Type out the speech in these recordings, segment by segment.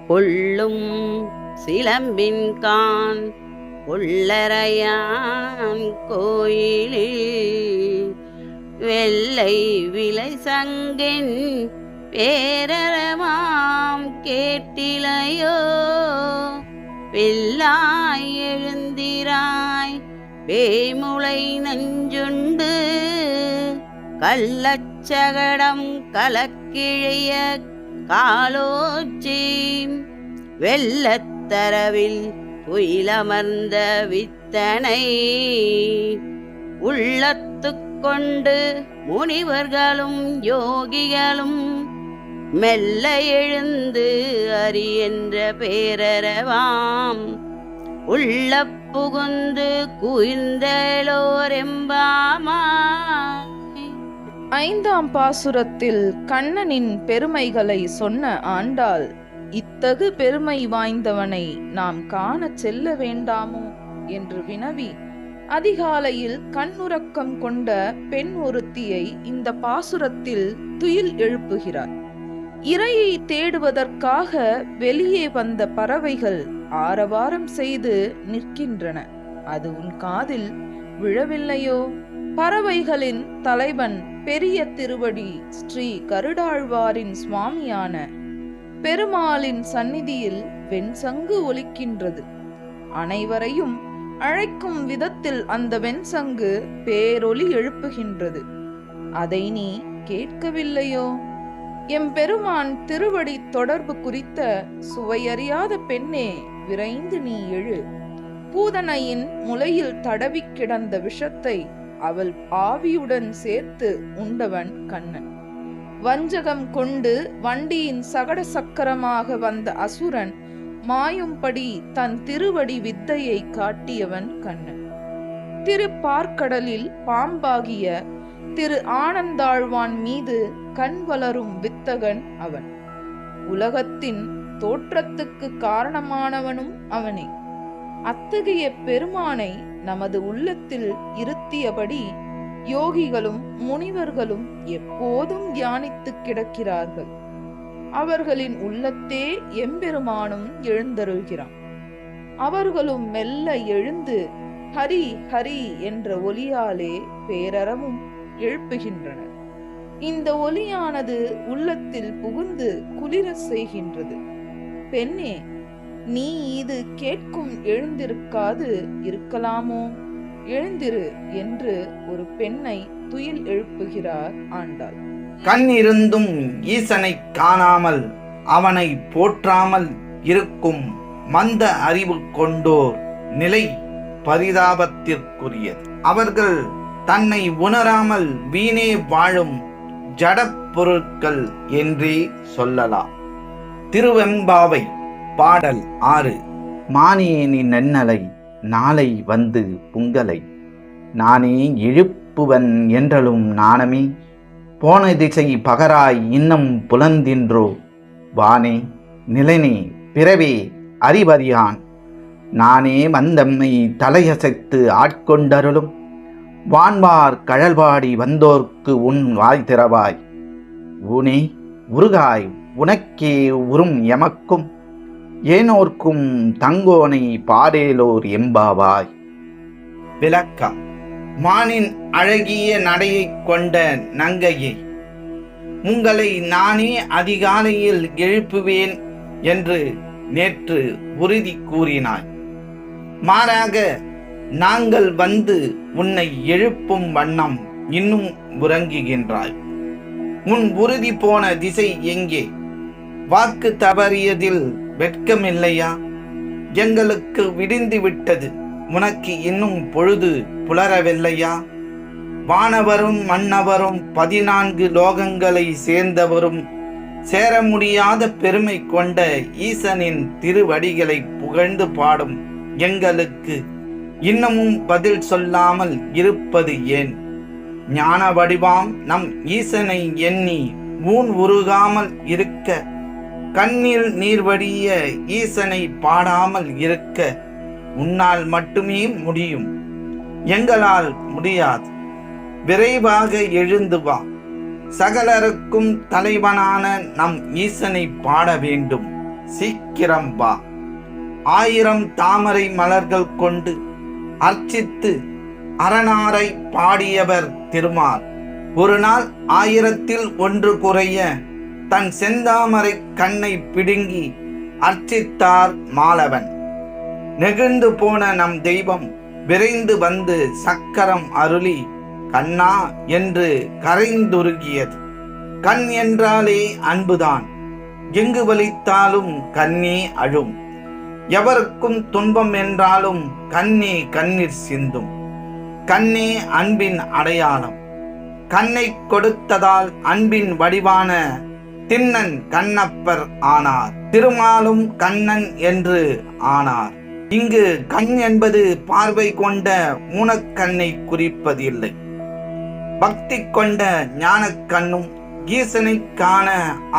கொள்ளும் சிலம்பின்கான் கொள்ளரையான் கோயிலில் வெள்ளை விலை சங்கின் பேரறமாம் கேட்டிலையோ வெள்ளாய் எழுந்திராய் பேய்முளை நஞ்சுண்டு கள்ளச்சகடம் கலக்கிழைய காலோச்சி வெள்ளத்தரவில் துயிலமர்ந்த வித்தனை உள்ளத்து கொண்டு முனிவர்களும் யோகிகளும் மெல்ல எழுந்து அறி என்ற பேரறவாம் உள்ள புகுந்து குயிர்ந்தலோரெம்பாமாய். ஐந்தாம் பாசுரத்தில் கண்ணனின் பெருமைகளை சொன்ன ஆண்டாள், இத்தகு பெருமை வாய்ந்தவனை நாம் காணச் செல்ல வேண்டாமோ என்று வினவி, அதிகாலையில் கண்ணுறக்கம் கொண்ட பெண் ஒருத்தியை இந்த பாசுரத்தில் துயில் எழுப்புகிறார். இரையை தேடுவதற்காக வெளியே வந்த பறவைகள் ஆரவாரம் செய்து நிற்கின்றன. அது உன் காதில் விழவில்லையோ? பறவைகளின் தலைவன் பெரிய திருவடி ஸ்ரீ கருடாழ்வாரின் சுவாமியான பெருமாளின் சந்நிதியில் வெண்சங்கு ஒலிக்கின்றது. அனைவரையும் அழைக்கும் விதத்தில் அந்த வெண்சங்கு பேரொலி எழுப்புகின்றது. அதை நீ கேட்கவில்லையோ? எம்பெருமான் திருவடி தொடர்பு குறித்த சுவையறியாத பெண்ணே, விரைந்து நீ எழு. பூதனையின் முலையில் தடவி கிடந்த விஷத்தை அவள் ஆவியுடன் சேர்த்து உண்டவன் கண்ணன். வஞ்சகம் கொண்டு வண்டியின் சகட சக்கரமாக வந்த அசுரன் மாயும்படி தன் திருவடி வித்தையை காட்டியவன் கண்ணன். திருப்பார்க்கடலில் பாம்பாகிய திரு ஆனந்தாழ்வான் மீது கண் வளரும் வித்தகன் அவன். உலகத்தின் தோற்றத்துக்கு காரணமானவனும் அவனே. அத்தகைய பெருமானை நமது உள்ளத்தில் இருத்தியபடி யோகிகளும் முனிவர்களும் எப்போதும் தியானித்து கிடக்கிறார்கள். அவர்களின் உள்ளத்தே எம்பெருமானும் எழுந்தருள்கிறான். அவர்களும் மெல்ல எழுந்து ஹரி ஹரி என்ற ஒலியாலே பேரறவும் எழுப்புகின்றனர். இந்த ஒலியானது உள்ளத்தில் புகுந்து குளிர செய்கின்றது. பெண்ணே, நீ இது கேட்கும் எழுந்திருக்காது இருக்கலாமோ? எழுந்திரு என்று ஒரு பெண்ணை துயில் எழுப்புகிறார் ஆண்டாள். கண் இருந்தும் ஈசனை காணாமல் அவனை போற்றாமல் இருக்கும் மந்த அறிவு கொண்டோர் நிலை பரிதாபத்திற்குரியது. அவர்கள் தன்னை உணராமல் வீணே வாழும் ஜடப் பொருட்கள் என்றே சொல்லலாம். திருவெம்பாவை பாடல் 6. மானேனி நன்னலை நாளை வந்து புங்கலை நானே எழுப்புவன் என்றலும் நாணமே போன திசை பகராய் இன்னம் புலந்தின்றோ வானே நிலனே பிறவே அறிவறியான் நானே வந்தம்மை தலையசைத்து ஆட்கொண்டருளும் வான்வார் கழல்பாடி வந்தோர்க்கு உன் வாய் திறவாய் ஊனே உருகாய் உனக்கே உறும் எமக்கும் ஏனோர்க்கும் தங்கோனை பாடேலோர் எம்பாவாய். விளக்கம். மானின் அழகிய நடையை கொண்ட நங்கையே, உங்களை நானே அதிகாலையில் எழுப்புவேன் என்று நேற்று உறுதி கூறினாய். மாறாக நாங்கள் வந்து உன்னை எழுப்பும் வண்ணம் இன்னும் உறங்குகின்றாய். உன் உறுதி போன திசை எங்கே? வாக்கு தவறியதில் வெட்கமில்லையா? எங்களுக்கு விடிந்து விட்டது, உனக்கு இன்னும் பொழுது புலரவில்லையா? வானவரும் மன்னவரும் 14 லோகங்களை சேர்ந்தவரும் சேர முடியாத பெருமை கொண்ட ஈசனின் திருவடிகளை புகழ்ந்து பாடும் எங்களுக்கு இன்னமும் பதில் சொல்லாமல் இருப்பது ஏன்? ஞான வடிவாம் நம் ஈசனை எண்ணி ஊன் உருகாமல் இருக்க, கண்ணில் நீர் வடிய ஈசனை பாடாமல் இருக்க உன்னால் மட்டுமே முடியும், எங்களால் முடியாது. விரைவாக எழுந்து வா. சகலருக்கும் தலைவனான நம் ஈசனை பாட வேண்டும். சீக்கிரம் வா. 1000 தாமரை மலர்கள் கொண்டு அர்ச்சித்து அரணாரை பாடியவர் திருமால். ஒரு நாள் 1000ல் 1 குறைய தன் செந்தாமரை கண்ணை பிடுங்கி அர்ச்சித்தார் மாலவன். நெகிழ்ந்து போன நம் தெய்வம் விரைந்து வந்து சக்கரம் அருளி கண்ணா என்று கரைந்துருகியது. கண் என்றாலே அன்புதான். எங்கு வலித்தாலும் கண்ணே அழும். எவருக்கும் துன்பம் என்றாலும் கண்ணே கண்ணீர் சிந்தும். கண்ணே அன்பின் அடையாளம். கண்ணை கொடுத்ததால் அன்பின் வடிவான திண்ணன் கண்ணப்பர் ஆனார். திருமாலும் கண்ணன் என்று ஆனார். இங்கு கண் என்பது பார்வை கொண்ட ஊனக்கண்ணை குறிப்பதில்லை. பக்தி கொண்ட ஞானக்கண்ணும் ஈசனை காண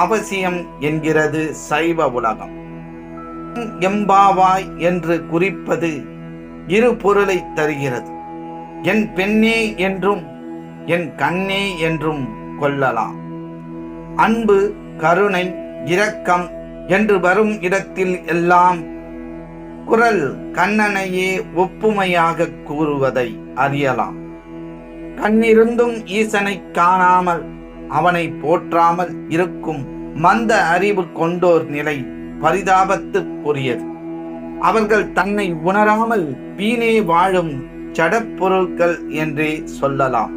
அவசியம் என்கிறது சைவ உலகம். எம்பாவாய் என்று குறிப்பது இரு பொருளை தருகிறது. என் பெண்ணே என்றும் என் கண்ணே என்றும் கொள்ளலாம். அன்பு, கருணை, இரக்கம் என்று வரும் இடத்தில் எல்லாம் குரல் கண்ணனையே ஒப்புமையாக கூறுவதை அறியலாம். கண்ணிருந்தும் ஈசனை காணாமல் அவனை போற்றாமல் இருக்கும் மந்த அறிவு கொண்டோர் நிலை பரிதாபத்துக்குரியது. அவர்கள் தன்னை உணராமல் வீணே வாழும் ஜடப்பொருட்கள் என்றே சொல்லலாம்.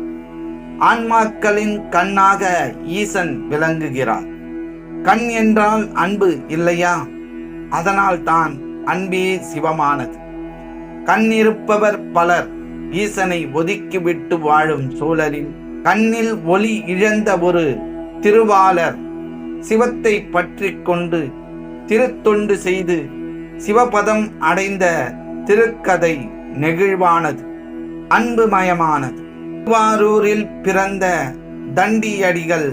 ஆன்மாக்களின் கண்ணாக ஈசன் விளங்குகிறார். கண் என்றால் அன்பு இல்லையா? அதனால் தான் அன்பே சிவமானது. கண் இருப்பவர் பலர் ஈசனை ஒதுக்கிவிட்டு வாழும் சூழலில் கண்ணில் ஒளி இழந்த ஒரு திருவாளர் சிவத்தை பற்றி கொண்டு திருத்தொண்டு செய்து சிவபதம் அடைந்த திருக்கதை நெகிழ்வானது, அன்புமயமானது. திருவாரூரில் பிறந்த தண்டியடிகள்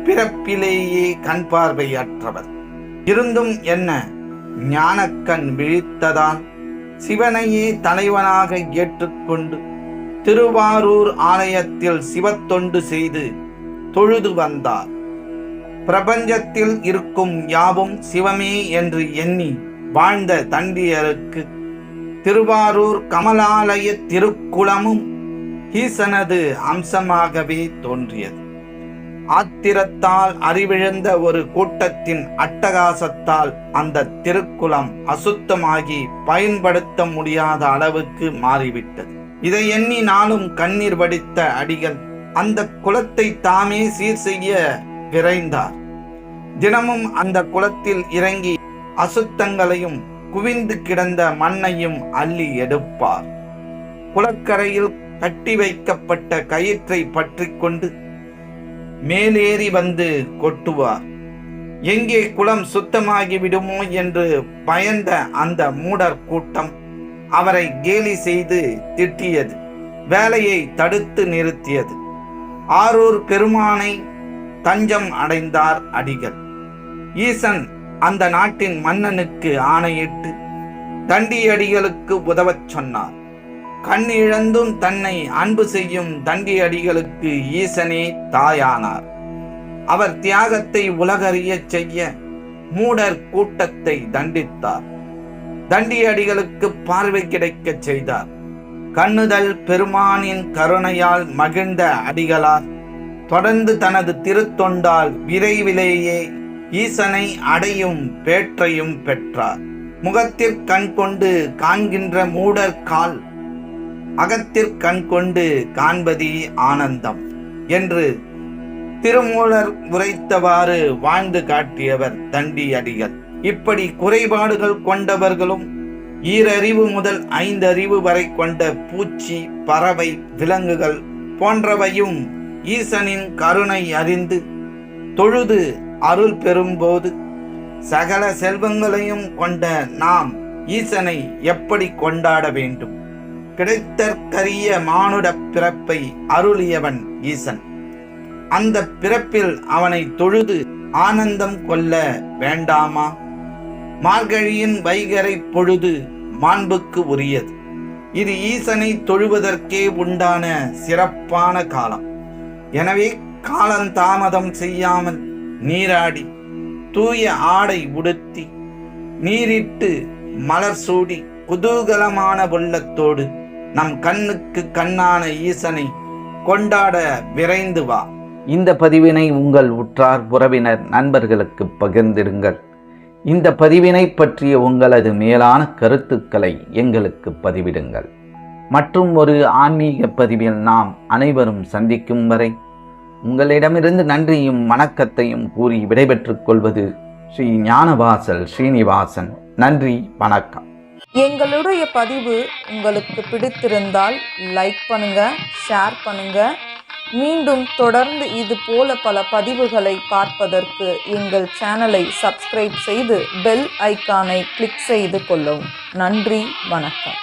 பிறப்பிலேயே கண் பார்வையற்றவர். இருந்தும் என்ன, ஞானக்கண் விழித்ததால் சிவனையே தலைவனாக ஏற்றுக்கொண்டு திருவாரூர் ஆலயத்தில் சிவத்தொண்டு செய்து தொழுது வந்தார். பிரபஞ்சத்தில் இருக்கும் யாவும் சிவமே என்று எண்ணி வாழ்ந்த தண்டியருக்கு திருவாரூர் கமலாலய திருக்குளமும் ஈசனது அம்சமாகவே தோன்றியது. ஆத்திரத்தால் அறிவிழந்த ஒரு கூட்டத்தின் அட்டகாசத்தால் அந்த திருக்குளம் அசுத்தமாகி பயன்படுத்த முடியாத அளவுக்கு மாறிவிட்டது. இதை எண்ணி நாளும் கண்ணீர் வடித்த அடிகள் அந்த குளத்தை தாமே சீர் செய்ய விரைந்தார். தினமும் அந்த குளத்தில் இறங்கி அசுத்தங்களையும் குவிந்து கிடந்த மண்ணையும் அள்ளி எடுப்பார். குளக்கரையில் கட்டி வைக்கப்பட்ட கயிற்றை பற்றி கொண்டு மேலேறி வந்து கொட்டுவார். எங்கே குளம் சுத்தமாகி விடுமோ என்று பயந்த அந்த மூடர் கூட்டம் அவரை கேலி செய்து திட்டியது. வேலையை தடுத்து நிறுத்தியது. ஆரூர் பெருமானை தஞ்சம் அடைந்தார் அடிகள். ஈசன் அந்த நாட்டின் மன்னனுக்கு ஆணையிட்டு தண்டியடிகளுக்கு உதவச் சொன்னார். கண் இழந்தும் தன்னை அன்பு செய்யும் தண்டியடிகளுக்கு ஈசனே தாயானார். அவர் தியாகத்தை உலகறியச் செய்ய மூடர் கூட்டத்தை தண்டித்தார். தண்டியடிகளுக்கு பார்வை கிடைக்கச் செய்தார். கண்ணுதல் பெருமானின் கருணையால் மகிழ்ந்த அடிகளார் தொடர்ந்து தனது திருத்தொண்டால் விரைவிலேயே ஈசனை அடையும் பேற்றையும் பெற்றார். முகத்திற் கண் கொண்டு காண்கின்ற மூடர் கால் அகத்திற் கண் கொண்டு காண்பதி ஆனந்தம் என்று திருமூலர் உரைத்தவாறு வாழ்ந்து காட்டியவர் தண்டியடிகள். இப்படி குறைபாடுகள் கொண்டவர்களும் ஈரறிவு முதல் 5 அறிவு வரை கொண்ட பூச்சி, பறவை, விலங்குகள் போன்றவையும் ஈசனின் கருணை அறிந்து தொழுது அருள் பெறும்போது சகல செல்வங்களையும் கொண்ட நாம் ஈசனை எப்படி கொண்டாட வேண்டும்? கிடைத்தற்கரிய மானுட பிறப்பை அருளியவன் ஈசன். அந்த பிறப்பில் அவனை தொழுது ஆனந்தம் கொள்ள வேண்டாமா? மார்கழியின் வைகரை பொழுது மாண்புக்கு உரியது. இது ஈசனை தொழுவதற்கே உண்டான சிறப்பான காலம். எனவே காலந்தாமதம் செய்யாமல் நீராடி தூய ஆடை உடுத்தி நீரிட்டு மலர் சூடி குதூகலமான உள்ளத்தோடு நம் கண்ணுக்கு கண்ணான ஈசனை கொண்டாட விரைந்து வா. இந்த பதிவினை உங்கள் உற்றார் உறவினர் நண்பர்களுக்கு பகிர்ந்திடுங்கள். இந்த பதிவினை பற்றிய உங்களது மேலான கருத்துக்களை எங்களுக்கு பதிவிடுங்கள். மற்றும் ஒரு ஆன்மீக பதிவில் நாம் அனைவரும் சந்திக்கும் வரை உங்களிடமிருந்து நன்றியும் வணக்கத்தையும் கூறி விடைபெற்றுக் கொள்வது ஸ்ரீ ஞானவாசல் ஸ்ரீனிவாசன். நன்றி, வணக்கம். எங்களுடைய பதிவு உங்களுக்கு பிடித்திருந்தால் லைக் பண்ணுங்க, ஷேர் பண்ணுங்க. மீண்டும் தொடர்ந்து இது போல பல பதிவுகளை பார்ப்பதற்கு எங்கள் சேனலை சப்ஸ்கிரைப் செய்து பெல் ஐக்கானை கிளிக் செய்து கொள்ளவும். நன்றி, வணக்கம்.